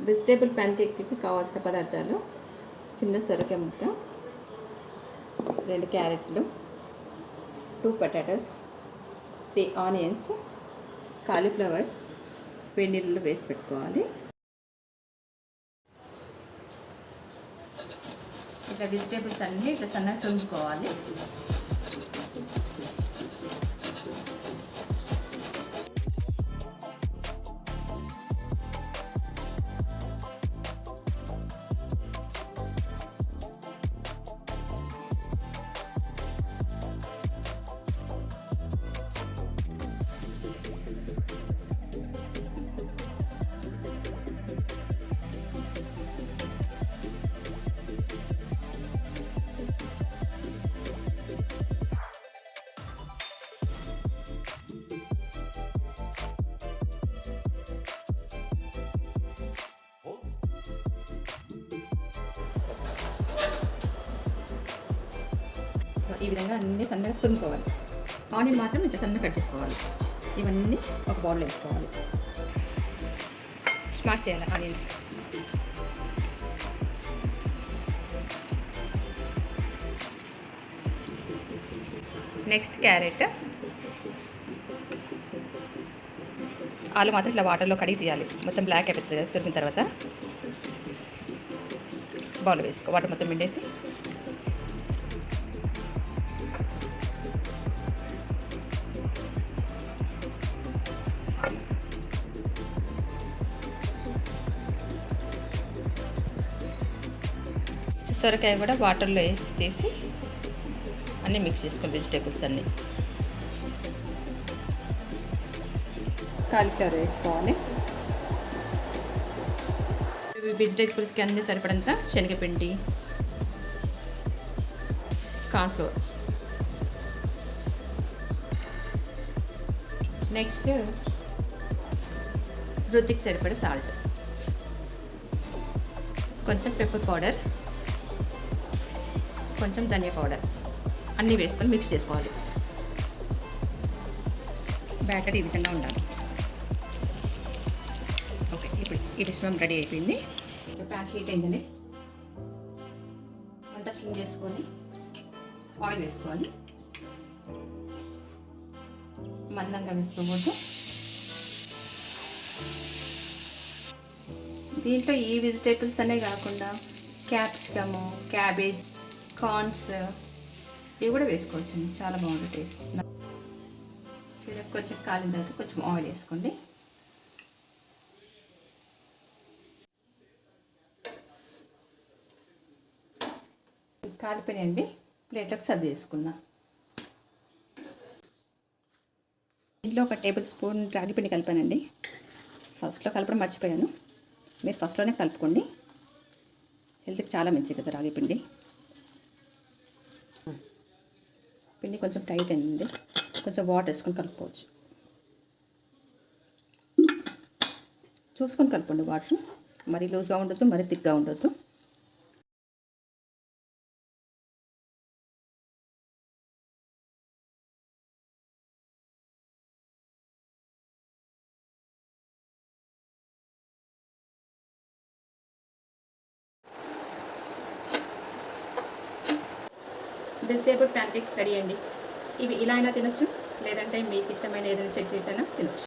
Vegetable pan కేక్కి కావాల్సిన పదార్థాలు: చిన్న సొరకాయ ముక్క, 2 క్యారెట్లు, 2 పొటాటోస్, 3 ఆనియన్స్, కాలీఫ్లవర్ వేడి నీళ్ళలో వేసి పెట్టుకోవాలి. ఇట్లా వెజిటేబుల్స్ అన్నీ ఇట్లా సన్నగా తుంచుకోవాలి. ఈ విధంగా అన్నీ సన్నగా తురుముకోవాలి. ఆనియన్ మాత్రం ఇంత సన్నగా కట్ చేసుకోవాలి. ఇవన్నీ ఒక బౌల్లో వేసుకోవాలి. స్మాష్ చేయాలి ఆనియన్స్. నెక్స్ట్ క్యారెట్, ఆలు మాత్రం ఇట్లా వాటర్లో కడిగి తీయాలి. మొత్తం బ్లాక్ అయిపోతుంది కదా తురిమిన తర్వాత. బౌల్లో వేసుకో, వాటర్ మొత్తం పిండేసి. సొరకాయ కూడా వాటర్లో వేసి తీసి అన్నీ మిక్స్ చేసుకోవాలి. వెజిటేబుల్స్ అన్నీ. కాలీఫ్లవర్ వేసుకోవాలి. వెజిటేబుల్స్కి అన్నీ సరిపడంత శనగపిండి, కార్న్ఫ్లోర్. నెక్స్ట్ రుచికి సరిపడే సాల్ట్, కొంచెం పెప్పర్ పౌడర్, కొంచెం ధనియా పౌడర్ అన్నీ వేసుకొని మిక్స్ చేసుకోవాలి. బ్యాటర్ ఈ విధంగా ఉండాలి. ఓకే, ఇప్పుడు ఈ మిశ్రమం రెడీ అయిపోయింది. ప్యాన్ హీట్ అయిందండి. వంట స్లిమ్ చేసుకొని ఆయిల్ వేసుకోవాలి. మందంగా వేసుకోకూడదు. దీంట్లో ఈ వెజిటేబుల్స్ అనే కాకుండా క్యాప్సికము, క్యాబేజ్, కార్న్స్ ఇవి కూడా వేసుకోవచ్చు. చాలా బాగుంటుంది టేస్ట్. కొంచెం కాలిన తర్వాత కొంచెం ఆయిల్ వేసుకోండి. కాలిపోయినండి. ప్లేట్లోకి సర్వ్ చేసుకుందాం. ఇంట్లో ఒక టేబుల్ స్పూన్ రాగి పిండి కలిపానండి. ఫస్ట్లో కలపడం మర్చిపోయాను. మీరు ఫస్ట్లోనే కలుపుకోండి. హెల్త్కి చాలా మంచిది కదా రాగి పిండి. పిండి కొంచెం టైట్ అయింది. కొంచెం వాటర్ వేసుకొని కలుపుకోవచ్చు. చూసుకొని కలుపుకోండి. వాటర్ మరీ లూజ్గా ఉండొద్దు, మరీ థిక్గా ఉండొద్దు. వెజిటేబుల్ ప్యాన్ కేక్స్ రెడీ అండి. ఇవి ఇలా అయినా తినొచ్చు, లేదంటే మీకు ఇష్టమైన ఏదైనా చట్నీతోనే తినొచ్చు.